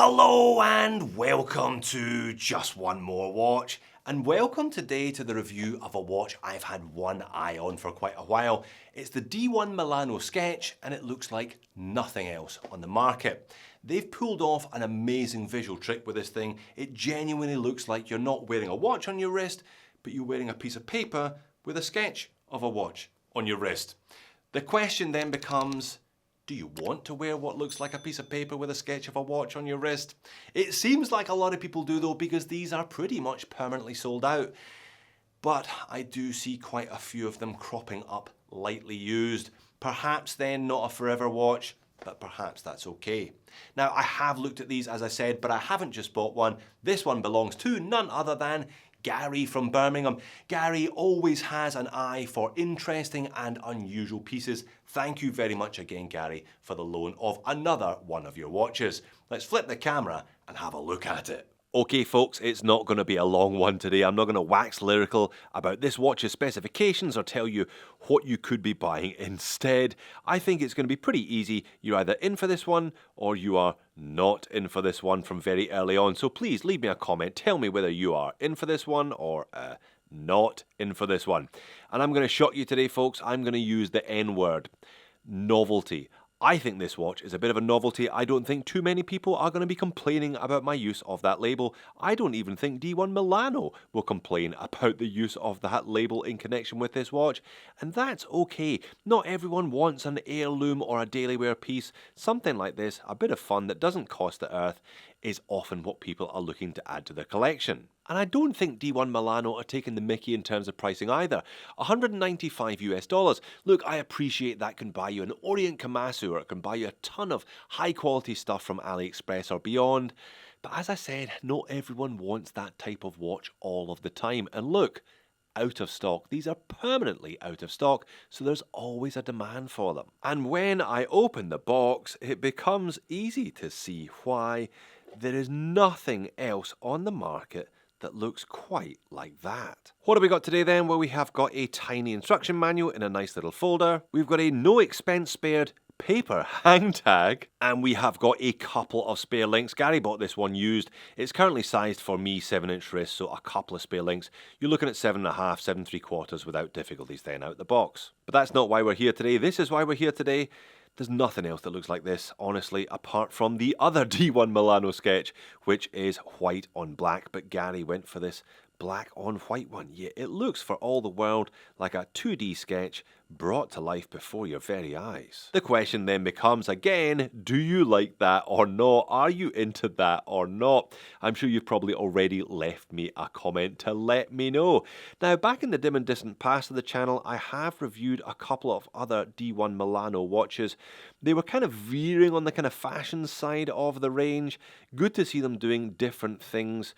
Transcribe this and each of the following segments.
Hello and welcome to Just One More Watch, and welcome today to the review of a watch I've had one eye on for quite a while. It's the D1 Milano Sketch and it looks like nothing else on the market. They've pulled off an amazing visual trick with this thing. It genuinely looks like you're not wearing a watch on your wrist, but you're wearing a piece of paper with a sketch of a watch on your wrist. The question then becomes, do you want to wear what looks like a piece of paper with a sketch of a watch on your wrist? It seems like a lot of people do though, because these are pretty much permanently sold out. But I do see quite a few of them cropping up lightly used. Perhaps then not a forever watch, but perhaps that's okay. Now I have looked at these as I said, but I haven't just bought one. This one belongs to none other than Gary from Birmingham. Gary always has an eye for interesting and unusual pieces. Thank you very much again, Gary, for the loan of another one of your watches. Let's flip the camera and have a look at it. Okay folks, it's not going to be a long one today. I'm not going to wax lyrical about this watch's specifications or tell you what you could be buying instead. I think it's going to be pretty easy. You're either in for this one or you are not in for this one from very early on. So please leave me a comment. Tell me whether you are in for this one or not in for this one. And I'm going to shock you today folks. I'm going to use the N word. Novelty. I think this watch is a bit of a novelty. I don't think too many people are going to be complaining about my use of that label. I don't even think D1 Milano will complain about the use of that label in connection with this watch. And that's okay. Not everyone wants an heirloom or a daily wear piece. Something like this, a bit of fun that doesn't cost the earth, is often what people are looking to add to their collection. And I don't think D1 Milano are taking the mickey in terms of pricing either. $195 US. Look, I appreciate that can buy you an Orient Komatsu, or it can buy you a ton of high quality stuff from AliExpress or beyond. But as I said, not everyone wants that type of watch all of the time. And look, out of stock. These are permanently out of stock, so there's always a demand for them. And when I open the box, it becomes easy to see why there is nothing else on the market that looks quite like that. What have we got today then? Well, we have got a tiny instruction manual in a nice little folder. We've got a no expense spared paper hang tag, and we have got a couple of spare links. Gary bought this one used. It's currently sized for me 7-inch wrist, so a couple of spare links. You're looking at 7.5, 7.75 without difficulties then out the box. But that's not why we're here today. This is why we're here today. There's nothing else that looks like this, honestly, apart from the other D1 Milano sketch, which is white on black, but Gary went for this black on white one. Yeah, it looks for all the world like a 2D sketch brought to life before your very eyes. The question then becomes again, do you like that or not? Are you into that or not? I'm sure you've probably already left me a comment to let me know. Now, back in the dim and distant past of the channel, I have reviewed a couple of other D1 Milano watches. They were kind of veering on the kind of fashion side of the range. Good to see them doing different things,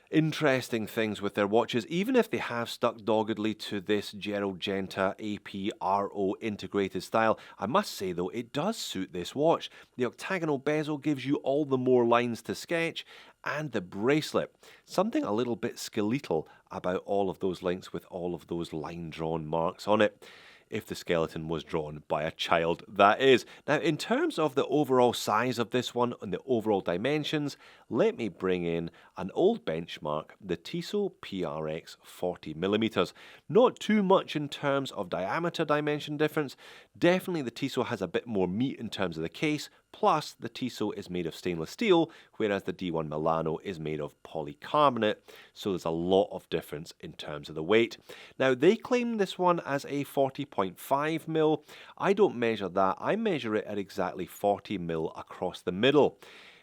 interesting things with their watches, even if they have stuck doggedly to this Gerald Genta APRO integrated style. I must say though, it does suit this watch. The octagonal bezel gives you all the more lines to sketch, and the bracelet, something a little bit skeletal about all of those links with all of those line drawn marks on it. If the skeleton was drawn by a child, that is. Now, in terms of the overall size of this one and the overall dimensions, let me bring in an old benchmark, the Tissot PRX 40mm. Not too much in terms of diameter dimension difference. Definitely the Tissot has a bit more meat in terms of the case, plus the Tissot is made of stainless steel, whereas the D1 Milano is made of polycarbonate, so there's a lot of difference in terms of the weight. Now, they claim this one as a 40.5mm. I don't measure that. I measure it at exactly 40mm across the middle.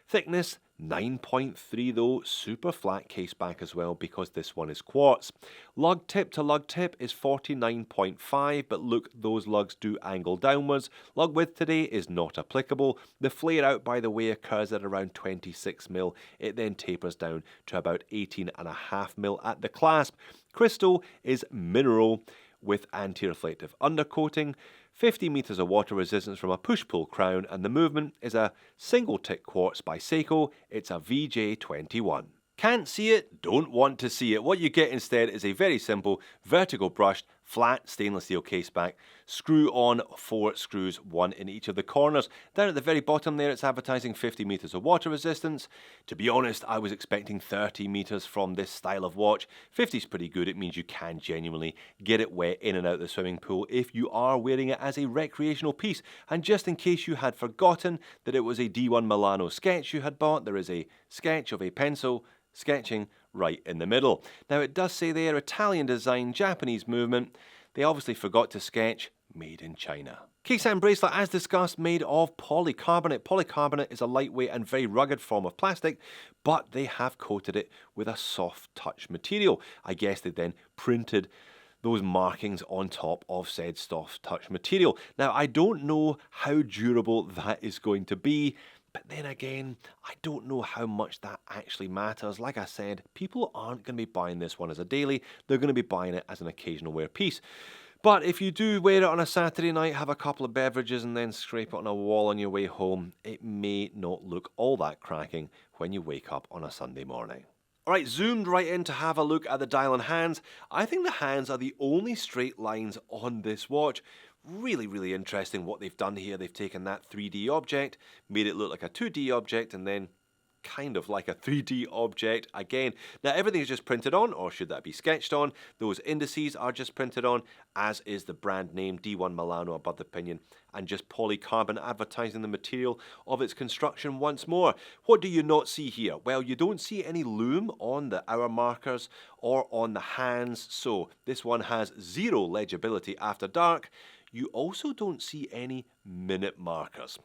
Thickness 9.3 though, super flat case back as well because this one is quartz. Lug tip to lug tip is 49.5, but look, those lugs do angle downwards. Lug width today is not applicable. The flare out, by the way, occurs at around 26mm. It then tapers down to about 18.5mm at the clasp. Crystal is mineral with anti-reflective undercoating. 50 meters of water resistance from a push-pull crown, and the movement is a single tick quartz by Seiko. It's a VJ21. Can't see it, don't want to see it. What you get instead is a very simple vertical brushed flat stainless steel case back, screw on 4 screws, 1 in each of the corners. Down at the very bottom there it's advertising 50 meters of water resistance. To be honest, I was expecting 30 meters from this style of watch. 50 is pretty good. It means you can genuinely get it wet in and out of the swimming pool if you are wearing it as a recreational piece. And just in case you had forgotten that it was a D1 Milano sketch you had bought, there is a sketch of a pencil sketching right in the middle. Now it does say there Italian design, Japanese movement. They obviously forgot to sketch made in China. Case and bracelet, as discussed, made of polycarbonate. Polycarbonate is a lightweight and very rugged form of plastic, but they have coated it with a soft touch material. I guess they then printed those markings on top of said soft touch material. Now I don't know how durable that is going to be, but then again, I don't know how much that actually matters. Like I said, people aren't going to be buying this one as a daily, they're going to be buying it as an occasional wear piece. But if you do wear it on a Saturday night, have a couple of beverages and then scrape it on a wall on your way home, it may not look all that cracking when you wake up on a Sunday morning. Alright, zoomed right in to have a look at the dial and hands. I think the hands are the only straight lines on this watch. Really interesting what they've done here. They've taken that 3D object, made it look like a 2D object, and then kind of like a 3D object again. Now everything is just printed on, or should that be sketched on? Those indices are just printed on, as is the brand name D1 Milano above the pinion, and just polycarbon advertising the material of its construction once more. What do you not see here? Well, you don't see any loom on the hour markers or on the hands, so this one has 0 legibility after dark. You also don't see any minute markers.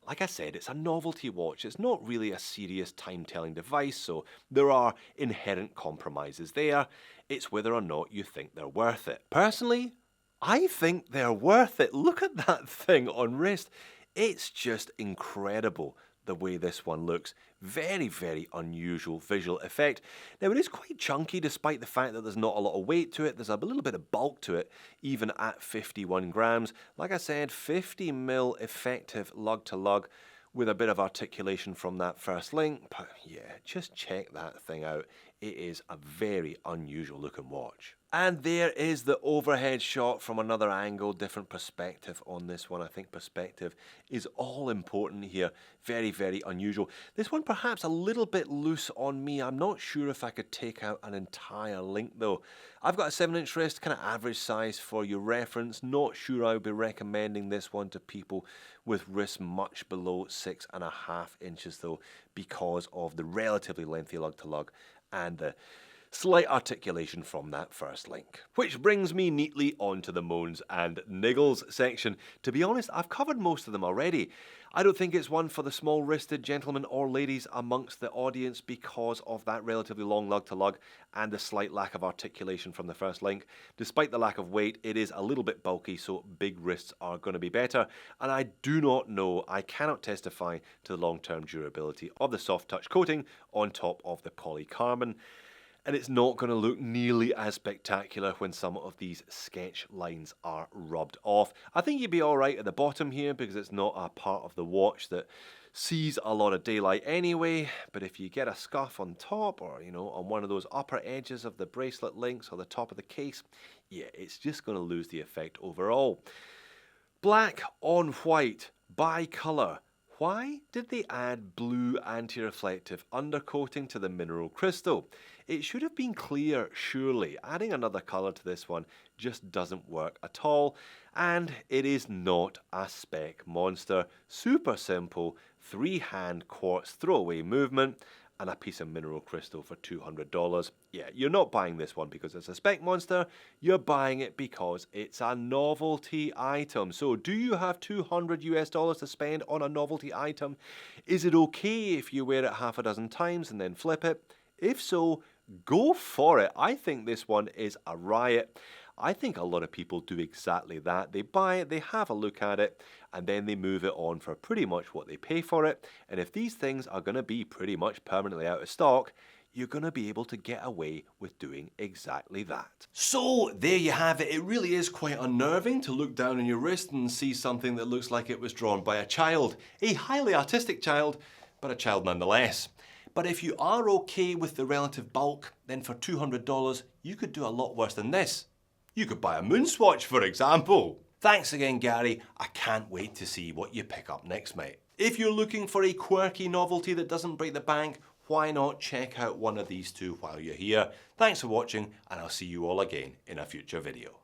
Like I said, it's a novelty watch. It's not really a serious time-telling device, so there are inherent compromises there. It's whether or not you think they're worth it. Personally, I think they're worth it. Look at that thing on wrist. It's just incredible the way this one looks. Very unusual visual effect. Now it is quite chunky despite the fact that there's not a lot of weight to it. There's a little bit of bulk to it, even at 51 grams. Like I said, 50 mil effective lug to lug with a bit of articulation from that first link. But yeah, just check that thing out. It is a very unusual looking watch. And there is the overhead shot from another angle, different perspective on this one. I think perspective is all important here. Very unusual. This one perhaps a little bit loose on me. I'm not sure if I could take out an entire link though. I've got a 7-inch wrist, kind of average size for your reference. Not sure I would be recommending this one to people with wrists much below 6.5 inches though, because of the relatively lengthy lug to lug and the slight articulation from that first link. Which brings me neatly onto the moans and niggles section. To be honest, I've covered most of them already. I don't think it's one for the small-wristed gentlemen or ladies amongst the audience because of that relatively long lug to lug and the slight lack of articulation from the first link. Despite the lack of weight, it is a little bit bulky, so big wrists are going to be better. And I do not know, I cannot testify to the long-term durability of the soft touch coating on top of the polycarbon. And it's not going to look nearly as spectacular when some of these sketch lines are rubbed off. I think you'd be alright at the bottom here because it's not a part of the watch that sees a lot of daylight anyway, but if you get a scuff on top or, you know, on one of those upper edges of the bracelet links or the top of the case, yeah, it's just going to lose the effect overall. Black on white, bi-colour. Why did they add blue anti-reflective undercoating to the mineral crystal? It should have been clear, surely. Adding another colour to this one just doesn't work at all. And it is not a spec monster. Super simple, 3-hand quartz throwaway movement and a piece of mineral crystal for $200. Yeah, you're not buying this one because it's a spec monster. You're buying it because it's a novelty item. So do you have $200 US to spend on a novelty item? Is it okay if you wear it half a dozen times and then flip it? If so, go for it. I think this one is a riot. I think a lot of people do exactly that. They buy it, they have a look at it, and then they move it on for pretty much what they pay for it. And if these things are going to be pretty much permanently out of stock, you're going to be able to get away with doing exactly that. So there you have it. It really is quite unnerving to look down on your wrist and see something that looks like it was drawn by a child. A highly artistic child, but a child nonetheless. But if you are okay with the relative bulk, then for $200, you could do a lot worse than this. You could buy a moon swatch, for example. Thanks again, Gary. I can't wait to see what you pick up next, mate. If you're looking for a quirky novelty that doesn't break the bank, why not check out one of these two while you're here? Thanks for watching, and I'll see you all again in a future video.